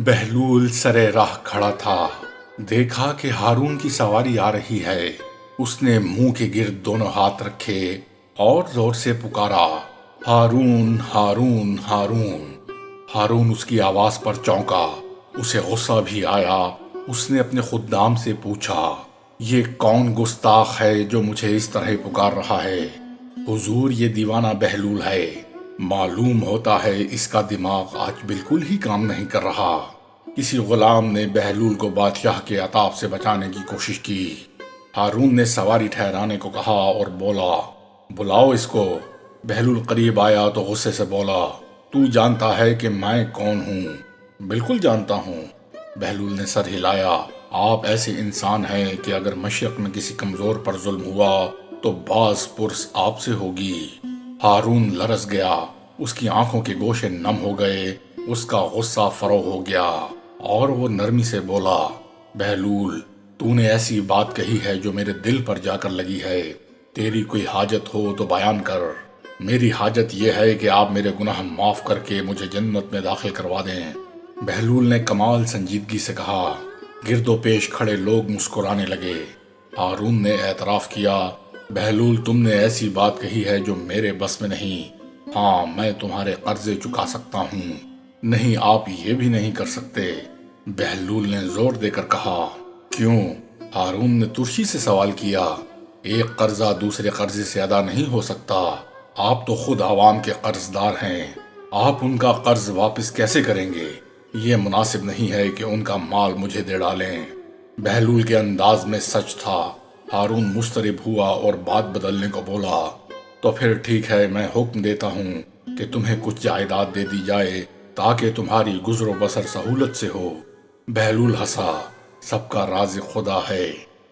बहलूल सरे राह खड़ा था। देखा कि हारून की सवारी आ रही है। उसने मुंह के गिर्द दोनों हाथ रखे और जोर से पुकारा, हारून हारून हारून। हारून उसकी आवाज पर चौंका। उसे गुस्सा भी आया। उसने अपने खुद्दाम से पूछा, ये कौन गुस्ताख है जो मुझे इस तरह पुकार रहा है? हुजूर, ये दीवाना बहलूल है। मालूम होता है इसका दिमाग आज बिल्कुल ही काम नहीं कर रहा। किसी गुलाम ने बहलूल को बादशाह के अताब से बचाने की कोशिश की। हारून ने सवारी ठहराने को कहा और बोला, बुलाओ इसको। बहलूल करीब आया तो गुस्से से बोला, तू जानता है कि मैं कौन हूँ? बिल्कुल जानता हूँ। बहलूल ने सर हिलाया। आप ऐसे इंसान हैं कि अगर मशरक में किसी कमजोर पर जुल्म हुआ तो बाज पुरस आपसे होगी। हारून लरस गया। उसकी आंखों के गोशे नम हो गए। उसका गुस्सा फरो हो गया और वो नरमी से बोला, बहलूल, तूने ऐसी बात कही है जो मेरे दिल पर जाकर लगी है। तेरी कोई हाजत हो तो बयान कर। मेरी हाजत यह है कि आप मेरे गुनाह माफ करके मुझे जन्नत में दाखिल करवा दें। बहलूल ने कमाल संजीदगी से कहा। गिरदो पेश खड़े लोग मुस्कुराने लगे। हारून ने एतराफ किया, बहलूल, तुमने ऐसी बात कही है जो मेरे बस में नहीं। हाँ, मैं तुम्हारे कर्जे चुका सकता हूँ। नहीं, आप ये भी नहीं कर सकते। बहलूल ने जोर देकर कहा। क्यों? हारून ने तुर्शी से सवाल किया। एक कर्जा दूसरे कर्जे से अदा नहीं हो सकता। आप तो खुद आवाम के कर्जदार हैं। आप उनका कर्ज वापस कैसे करेंगे? ये मुनासिब नहीं है कि उनका माल मुझे दे डालें। बहलूल के अंदाज में सच था। हारून मुस्तरिब हुआ और बात बदलने को बोला, तो फिर ठीक है, मैं हुक्म देता हूँ कि तुम्हें कुछ जायदाद दे दी जाए ताकि तुम्हारी गुजरो बसर सहूलत से हो। बहलूल हंसा। सबका राज़िक खुदा है।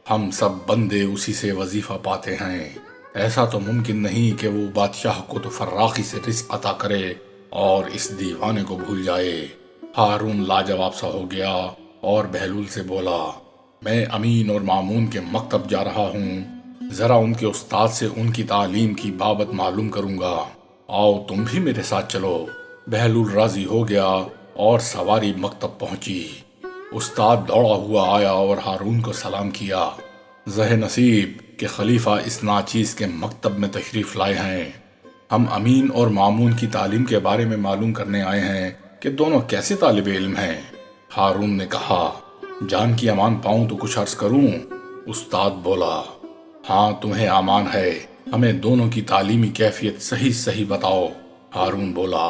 हम सब बंदे उसी से वजीफा पाते हैं। ऐसा तो मुमकिन नहीं कि वो बादशाह को तो फर्राखी से रिस्क अता करे और इस दीवाने को भूल जाए। हारून लाजवाब सा हो गया और बहलूल से बोला, मैं अमीन और मामून के मकतब जा रहा हूँ। जरा उनके उस्ताद से उनकी तालीम की बाबत मालूम करूंगा। आओ तुम भी मेरे साथ चलो। बहलूल राजी हो गया और सवारी मकतब पहुंची। उस्ताद दौड़ा हुआ आया और हारून को सलाम किया। ज़ह नसीब कि खलीफा इस नाचीज के मकतब में तशरीफ लाए हैं। हम अमीन और मामून की तालीम के बारे में मालूम करने आए हैं कि दोनों कैसे तालिब इल्म हैं। हारून ने कहा, जान की अमान पाऊं तो कुछ अर्ज करूं? उस्ताद बोला, हाँ, तुम्हें अमान है। हमें दोनों की तालीमी कैफियत सही सही बताओ। हारून बोला,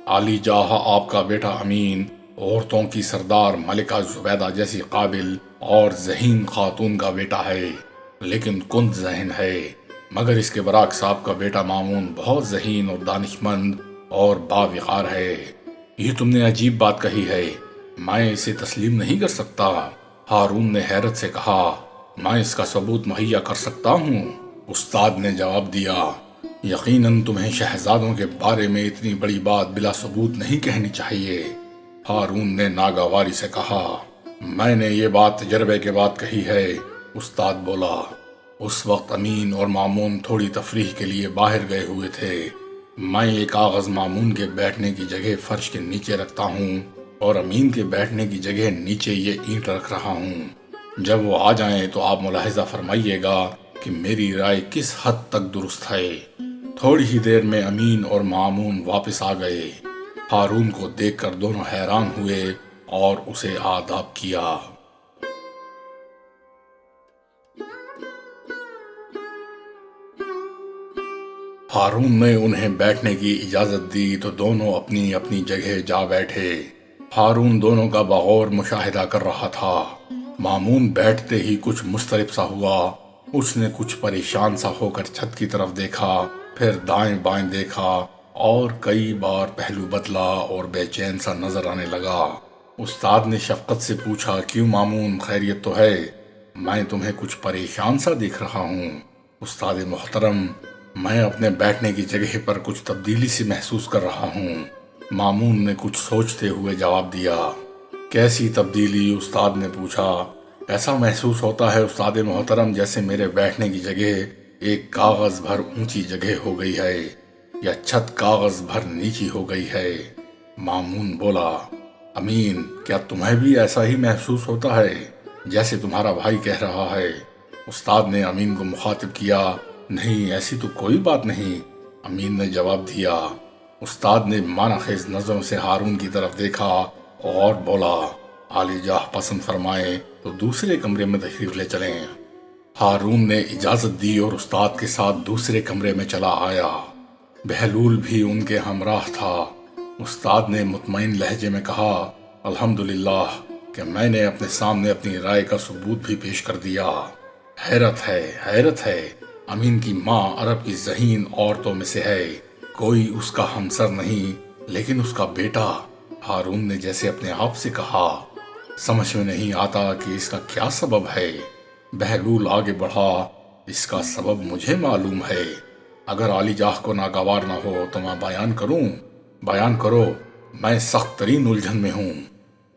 आली जाह आपका बेटा अमीन औरतों की सरदार मलिका जुबैदा जैसी काबिल और ज़हीन खातून का बेटा है, लेकिन कुंद ज़हन है। मगर इसके बराक्स आपका बेटा मामून बहुत ज़हीन और दानिशमंद और बाविकार है। ये तुमने अजीब बात कही है। मैं इसे तस्लीम नहीं कर सकता। हारून ने हैरत से कहा, मैं इसका सबूत मुहैया कर सकता हूँ। उस्ताद ने जवाब दिया, यकीनन तुम्हें शहजादों के बारे में इतनी बड़ी बात बिला सबूत नहीं कहनी चाहिए। हारून ने नागवारी से कहा, मैंने ये बात तजर्बे के बाद कही है। उस्ताद बोला, उस वक्त अमीन और मामून थोड़ी तफरीह के लिए बाहर गए हुए थे। मैं ये कागज मामून के बैठने की जगह फर्श के नीचे रखता हूँ और अमीन के बैठने की जगह नीचे ये ईंट रख रहा हूँ। जब वो आ जाएं तो आप मुलाहिजा फरमाइएगा कि मेरी राय किस हद तक दुरुस्त है। थोड़ी ही देर में अमीन और मामून वापस आ गए। हारून को देखकर दोनों हैरान हुए और उसे आदाब किया। हारून ने उन्हें बैठने की इजाजत दी तो दोनों अपनी अपनी जगह जा बैठे। हारून दोनों का बगौर मुशाहिदा कर रहा था। मामून बैठते ही कुछ मुस्तरिब सा हुआ। उसने कुछ परेशान सा होकर छत की तरफ देखा, फिर दाएं बाएं देखा और कई बार पहलू बदला और बेचैन सा नजर आने लगा। उस्ताद ने शफकत से पूछा, क्यों मामून, खैरियत तो है? मैं तुम्हें कुछ परेशान सा देख रहा हूँ। उस्ताद मोहतरम, मैं अपने बैठने की जगह पर कुछ तब्दीली सी महसूस कर रहा हूँ। मामून ने कुछ सोचते हुए जवाब दिया। कैसी तब्दीली? उस्ताद ने पूछा। ऐसा महसूस होता है उस्ताद मोहतरम जैसे मेरे बैठने की जगह एक कागज भर ऊंची जगह हो गई है या छत कागज भर नीची हो गई है। मामून बोला, امین، کیا تمہیں بھی ایسا ہی محسوس ہوتا ہے جیسے تمہارا بھائی کہہ رہا ہے؟ استاد نے امین کو مخاطب کیا۔ نہیں، ایسی تو کوئی بات نہیں، امین نے جواب دیا۔ استاد نے معنی خیز نظروں سے ہارون کی طرف دیکھا اور بولا، عالی جاہ پسند فرمائیں تو دوسرے کمرے میں تشریف لے چلیں۔ ہارون نے اجازت دی اور استاد کے ساتھ دوسرے کمرے میں چلا آیا۔ بہلول بھی ان کے ہمراہ تھا۔ استاد نے مطمئن لہجے میں کہا، الحمدللہ کہ میں نے اپنے سامنے اپنی رائے کا ثبوت بھی پیش کر دیا۔ حیرت ہے، حیرت ہے، امین کی ماں عرب کی ذہین عورتوں میں سے ہے، کوئی اس کا ہمسر نہیں لیکن اس کا بیٹا۔ ہارون نے جیسے اپنے آپ سے کہا، سمجھ میں نہیں آتا کہ اس کا کیا سبب ہے۔ بہلول آگے بڑھا، اس کا سبب مجھے معلوم ہے، اگر عالی جاہ کو ناگوار نہ ہو تو میں بیان کروں؟ بیان کرو، میں سخت ترین الجھن میں ہوں۔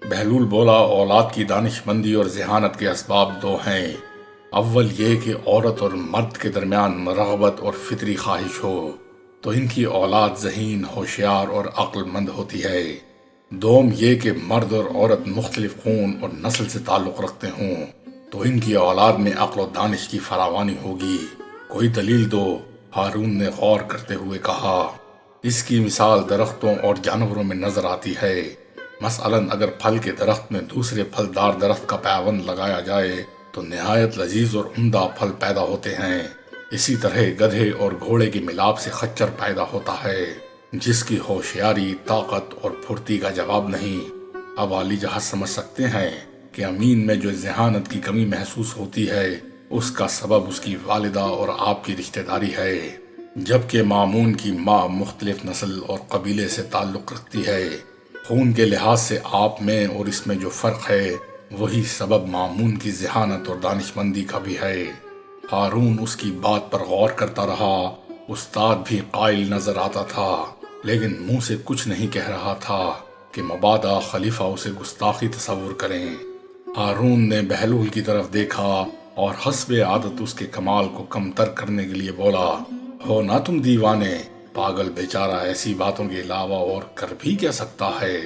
بہلول بولا، اولاد کی دانش مندی اور ذہانت کے اسباب دو ہیں۔ اول یہ کہ عورت اور مرد کے درمیان رغبت اور فطری خواہش ہو تو ان کی اولاد ذہین، ہوشیار اور عقل مند ہوتی ہے۔ دوم یہ کہ مرد اور عورت مختلف خون اور نسل سے تعلق رکھتے ہوں تو ان کی اولاد میں عقل و دانش کی فراوانی ہوگی۔ کوئی دلیل دو، ہارون نے غور کرتے ہوئے کہا۔ اس کی مثال درختوں اور جانوروں میں نظر آتی ہے۔ مثلاً اگر پھل کے درخت میں دوسرے پھلدار درخت کا پیوند لگایا جائے تو نہایت لذیذ اور عمدہ پھل پیدا ہوتے ہیں۔ اسی طرح گدھے اور گھوڑے کے ملاپ سے خچر پیدا ہوتا ہے جس کی ہوشیاری، طاقت اور پھرتی کا جواب نہیں۔ اب عالی جہاز سمجھ سکتے ہیں کہ امین میں جو ذہانت کی کمی محسوس ہوتی ہے اس کا سبب اس کی والدہ اور آپ کی رشتہ داری ہے، جبکہ مامون کی ماں مختلف نسل اور قبیلے سے تعلق رکھتی ہے۔ خون کے لحاظ سے آپ میں اور اس میں جو فرق ہے وہی سبب مامون کی ذہانت اور دانش مندی کا بھی ہے۔ ہارون اس کی بات پر غور کرتا رہا۔ استاد بھی قائل نظر آتا تھا لیکن منہ سے کچھ نہیں کہہ رہا تھا کہ مبادا خلیفہ اسے گستاخی تصور کریں۔ ہارون نے بہلول کی طرف دیکھا اور حسب عادت اس کے کمال کو کم تر کرنے کے لیے بولا، ہو نہ تم دیوانے، پاگل بیچارہ ایسی باتوں کے علاوہ اور کر بھی کیا سکتا ہے؟